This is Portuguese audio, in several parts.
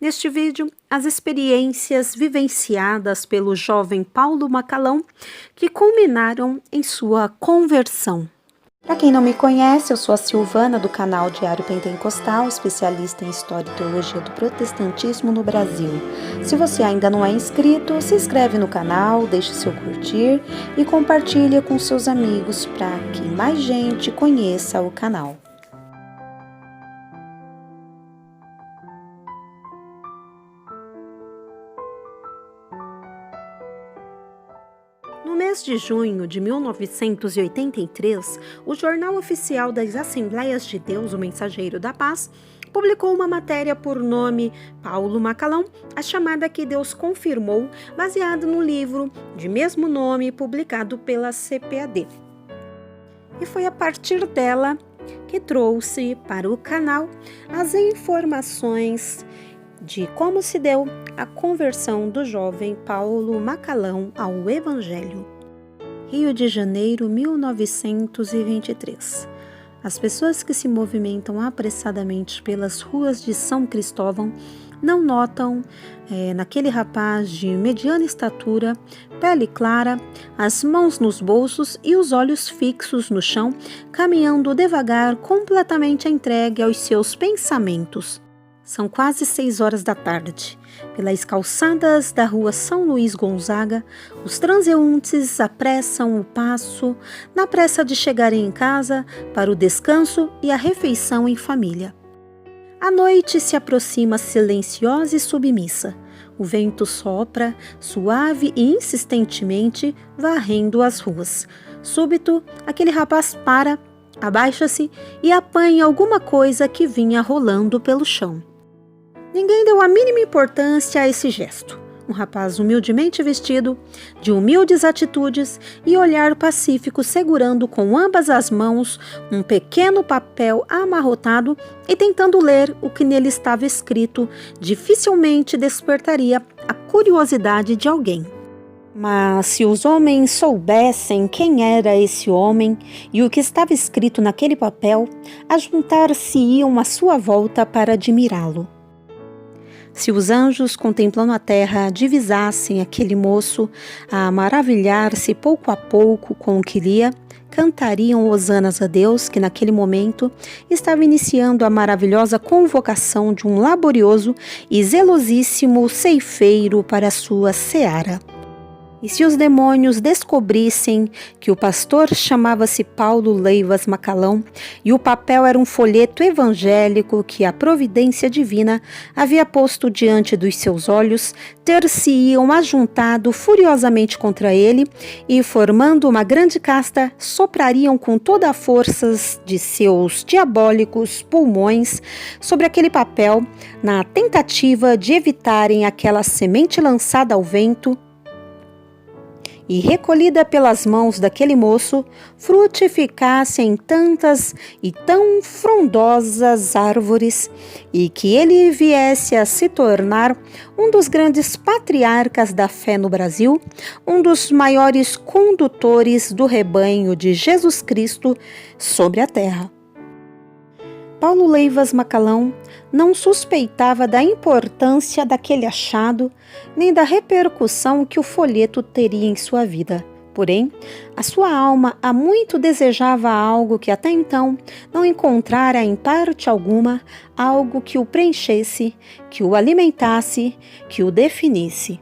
Neste vídeo, as experiências vivenciadas pelo jovem Paulo Macalão que culminaram em sua conversão. Para quem não me conhece, eu sou a Silvana do canal Diário Pentecostal, especialista em História e Teologia do Protestantismo no Brasil. Se você ainda não é inscrito, se inscreve no canal, deixe seu curtir e compartilhe com seus amigos para que mais gente conheça o canal. No mês de junho de 1983, o Jornal Oficial das Assembleias de Deus, o Mensageiro da Paz, publicou uma matéria por nome Paulo Macalão, a chamada que Deus confirmou, baseado no livro de mesmo nome publicado pela CPAD. E foi a partir dela que trouxe para o canal as informações de como se deu a conversão do jovem Paulo Macalão ao Evangelho. Rio de Janeiro, 1923. As pessoas que se movimentam apressadamente pelas ruas de São Cristóvão não notam naquele rapaz de mediana estatura, pele clara, as mãos nos bolsos e os olhos fixos no chão, caminhando devagar, completamente entregue aos seus pensamentos. São quase 6 horas da tarde. Pelas calçadas da rua São Luís Gonzaga, os transeuntes apressam o passo na pressa de chegarem em casa para o descanso e a refeição em família. A noite se aproxima silenciosa e submissa. O vento sopra, suave e insistentemente, varrendo as ruas. Súbito, aquele rapaz para, abaixa-se e apanha alguma coisa que vinha rolando pelo chão. Ninguém deu a mínima importância a esse gesto. Um rapaz humildemente vestido, de humildes atitudes e olhar pacífico, segurando com ambas as mãos um pequeno papel amarrotado e tentando ler o que nele estava escrito, dificilmente despertaria a curiosidade de alguém. Mas se os homens soubessem quem era esse homem e o que estava escrito naquele papel, ajuntar-se-iam à sua volta para admirá-lo. Se os anjos, contemplando a terra, divisassem aquele moço a maravilhar-se pouco a pouco com o que lia, cantariam hosanas a Deus, que naquele momento estava iniciando a maravilhosa convocação de um laborioso e zelosíssimo ceifeiro para a sua seara. E se os demônios descobrissem que o pastor chamava-se Paulo Leivas Macalão e o papel era um folheto evangélico que a providência divina havia posto diante dos seus olhos, ter-se-iam ajuntado furiosamente contra ele e, formando uma grande casta, soprariam com toda a força de seus diabólicos pulmões sobre aquele papel, na tentativa de evitarem aquela semente lançada ao vento e recolhida pelas mãos daquele moço, frutificasse em tantas e tão frondosas árvores, e que ele viesse a se tornar um dos grandes patriarcas da fé no Brasil, um dos maiores condutores do rebanho de Jesus Cristo sobre a terra. Paulo Leivas Macalão não suspeitava da importância daquele achado, nem da repercussão que o folheto teria em sua vida. Porém, a sua alma há muito desejava algo que até então não encontrara em parte alguma, algo que o preenchesse, que o alimentasse, que o definisse.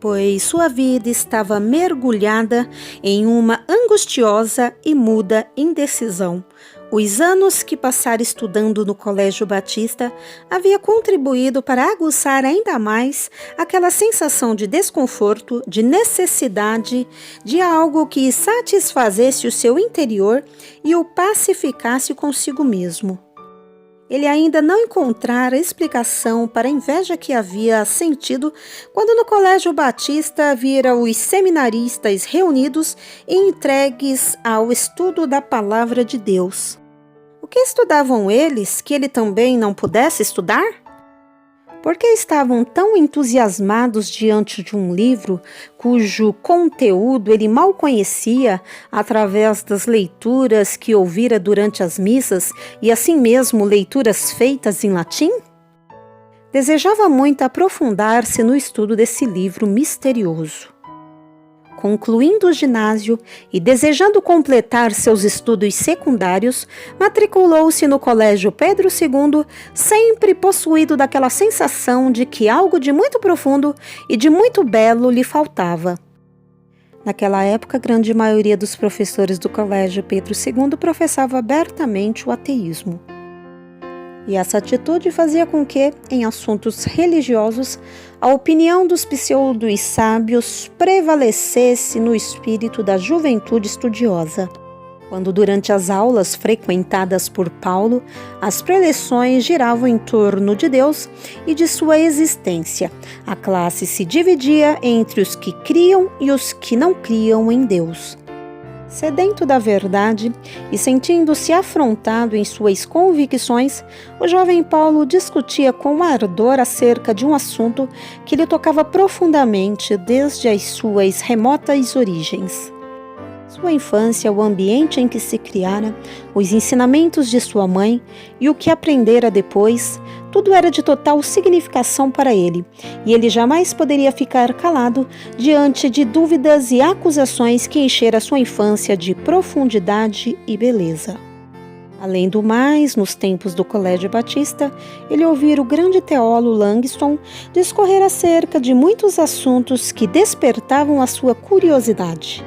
Pois sua vida estava mergulhada em uma angustiosa e muda indecisão. Os anos que passara estudando no Colégio Batista havia contribuído para aguçar ainda mais aquela sensação de desconforto, de necessidade, de algo que satisfazesse o seu interior e o pacificasse consigo mesmo. Ele ainda não encontrara explicação para a inveja que havia sentido quando no Colégio Batista vira os seminaristas reunidos e entregues ao estudo da Palavra de Deus. O que estudavam eles que ele também não pudesse estudar? Por que estavam tão entusiasmados diante de um livro cujo conteúdo ele mal conhecia através das leituras que ouvira durante as missas e assim mesmo leituras feitas em latim? Desejava muito aprofundar-se no estudo desse livro misterioso. Concluindo o ginásio e desejando completar seus estudos secundários, matriculou-se no Colégio Pedro II, sempre possuído daquela sensação de que algo de muito profundo e de muito belo lhe faltava. Naquela época, a grande maioria dos professores do Colégio Pedro II professava abertamente o ateísmo. E essa atitude fazia com que, em assuntos religiosos, a opinião dos pseudos sábios prevalecesse no espírito da juventude estudiosa. Quando, durante as aulas frequentadas por Paulo, as preleções giravam em torno de Deus e de sua existência, a classe se dividia entre os que criam e os que não criam em Deus. Sedento da verdade e sentindo-se afrontado em suas convicções, o jovem Paulo discutia com ardor acerca de um assunto que lhe tocava profundamente desde as suas remotas origens. Sua infância, o ambiente em que se criara, os ensinamentos de sua mãe e o que aprendera depois, tudo era de total significação para ele, e ele jamais poderia ficar calado diante de dúvidas e acusações que encheram sua infância de profundidade e beleza. Além do mais, nos tempos do Colégio Batista, ele ouvira o grande teólogo Langston discorrer acerca de muitos assuntos que despertavam a sua curiosidade.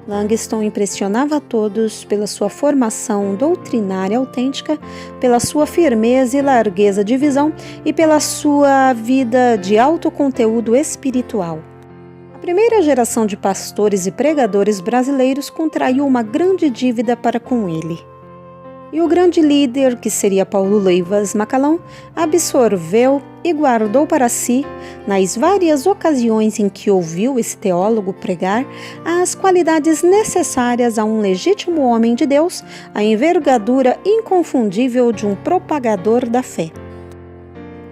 Langston impressionava a todos pela sua formação doutrinária autêntica, pela sua firmeza e largueza de visão e pela sua vida de alto conteúdo espiritual. A primeira geração de pastores e pregadores brasileiros contraiu uma grande dívida para com ele. E o grande líder, que seria Paulo Leivas Macalão, absorveu e guardou para si, nas várias ocasiões em que ouviu esse teólogo pregar, as qualidades necessárias a um legítimo homem de Deus, a envergadura inconfundível de um propagador da fé.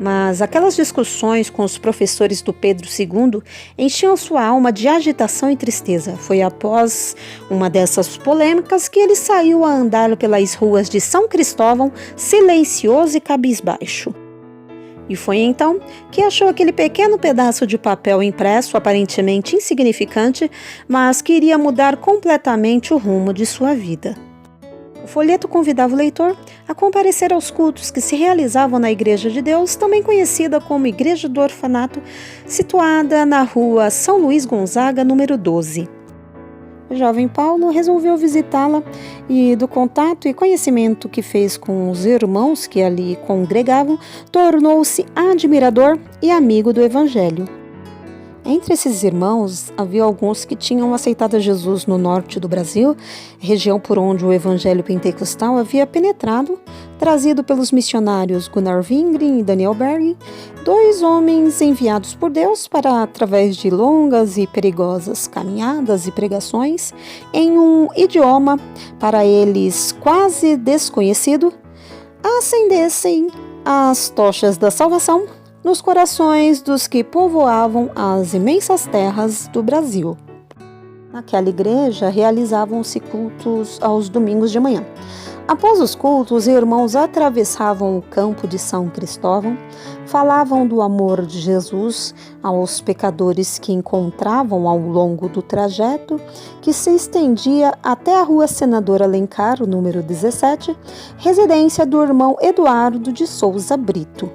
Mas aquelas discussões com os professores do Pedro II enchiam sua alma de agitação e tristeza. Foi após uma dessas polêmicas que ele saiu a andar pelas ruas de São Cristóvão, silencioso e cabisbaixo. E foi então que achou aquele pequeno pedaço de papel impresso, aparentemente insignificante, mas que iria mudar completamente o rumo de sua vida. O folheto convidava o leitor a comparecer aos cultos que se realizavam na Igreja de Deus, também conhecida como Igreja do Orfanato, situada na rua São Luís Gonzaga, número 12. O jovem Paulo resolveu visitá-la e, do contato e conhecimento que fez com os irmãos que ali congregavam, tornou-se admirador e amigo do Evangelho. Entre esses irmãos, havia alguns que tinham aceitado Jesus no norte do Brasil, região por onde o evangelho pentecostal havia penetrado, trazido pelos missionários Gunnar Wingren e Daniel Berg, dois homens enviados por Deus para, através de longas e perigosas caminhadas e pregações, em um idioma para eles quase desconhecido, acendessem as tochas da salvação nos corações dos que povoavam as imensas terras do Brasil. Naquela igreja realizavam-se cultos aos domingos de manhã. Após os cultos, os irmãos atravessavam o campo de São Cristóvão, falavam do amor de Jesus aos pecadores que encontravam ao longo do trajeto, que se estendia até a rua Senador Alencar, o número 17, residência do irmão Eduardo de Souza Brito.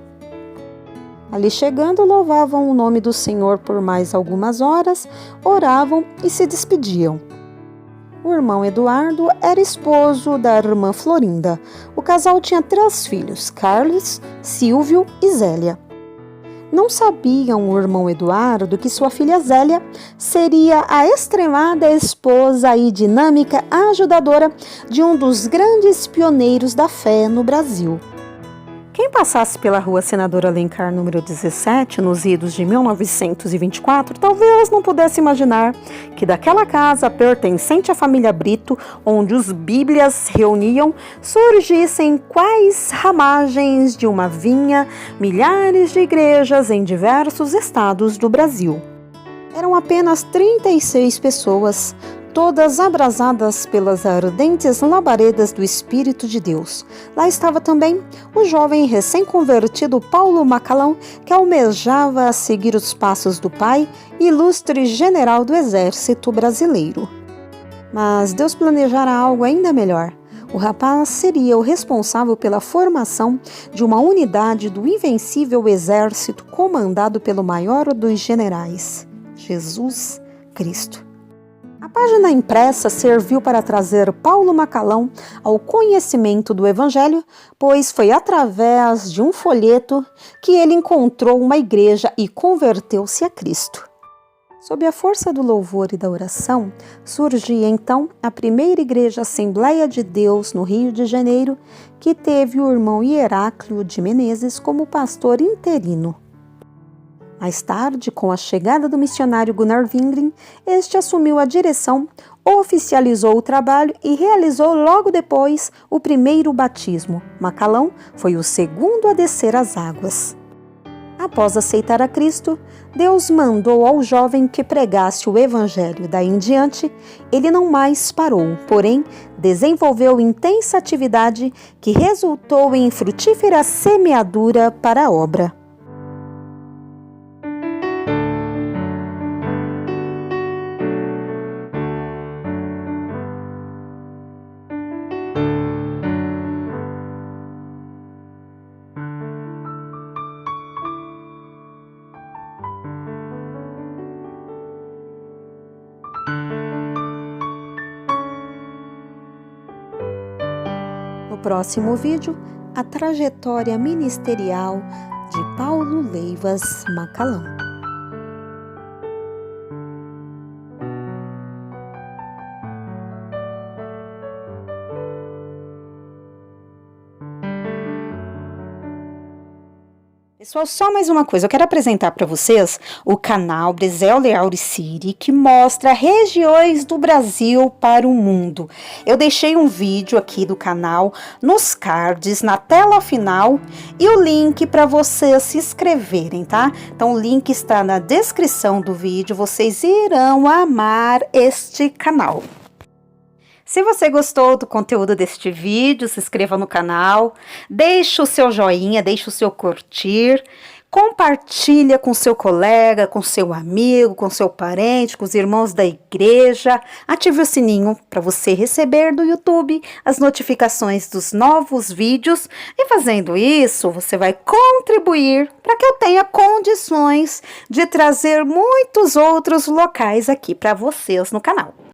Ali chegando, louvavam o nome do Senhor por mais algumas horas, oravam e se despediam. O irmão Eduardo era esposo da irmã Florinda. O casal tinha 3 filhos, Carlos, Silvio e Zélia. Não sabiam o irmão Eduardo que sua filha Zélia seria a extremada esposa e dinâmica ajudadora de um dos grandes pioneiros da fé no Brasil. Quem passasse pela rua Senador Alencar número 17, nos idos de 1924, talvez não pudesse imaginar que daquela casa pertencente à família Brito, onde os bíblias reuniam, surgissem quais ramagens de uma vinha, milhares de igrejas em diversos estados do Brasil. Eram apenas 36 pessoas, todas abrasadas pelas ardentes labaredas do Espírito de Deus. Lá estava também o jovem recém-convertido Paulo Macalão, que almejava seguir os passos do pai, ilustre general do Exército Brasileiro. Mas Deus planejara algo ainda melhor. O rapaz seria o responsável pela formação de uma unidade do invencível exército comandado pelo maior dos generais, Jesus Cristo. A página impressa serviu para trazer Paulo Macalão ao conhecimento do Evangelho, pois foi através de um folheto que ele encontrou uma igreja e converteu-se a Cristo. Sob a força do louvor e da oração, surgia então a primeira Igreja Assembleia de Deus no Rio de Janeiro, que teve o irmão Hieráclio de Menezes como pastor interino. Mais tarde, com a chegada do missionário Gunnar Wingren, este assumiu a direção, oficializou o trabalho e realizou logo depois o primeiro batismo. Macalão foi o segundo a descer as águas. Após aceitar a Cristo, Deus mandou ao jovem que pregasse o Evangelho. Daí em diante, ele não mais parou, porém, desenvolveu intensa atividade que resultou em frutífera semeadura para a obra. No próximo vídeo, a trajetória ministerial de Paulo Leivas Macalão. Pessoal, só mais uma coisa, eu quero apresentar para vocês o canal Brizelda Auriciri, que mostra regiões do Brasil para o mundo. Eu deixei um vídeo aqui do canal nos cards, na tela final, e o link para vocês se inscreverem, tá? Então o link está na descrição do vídeo, vocês irão amar este canal. Se você gostou do conteúdo deste vídeo, se inscreva no canal, deixe o seu joinha, deixe o seu curtir, compartilha com seu colega, com seu amigo, com seu parente, com os irmãos da igreja, ative o sininho para você receber do YouTube as notificações dos novos vídeos e fazendo isso, você vai contribuir para que eu tenha condições de trazer muitos outros locais aqui para vocês no canal.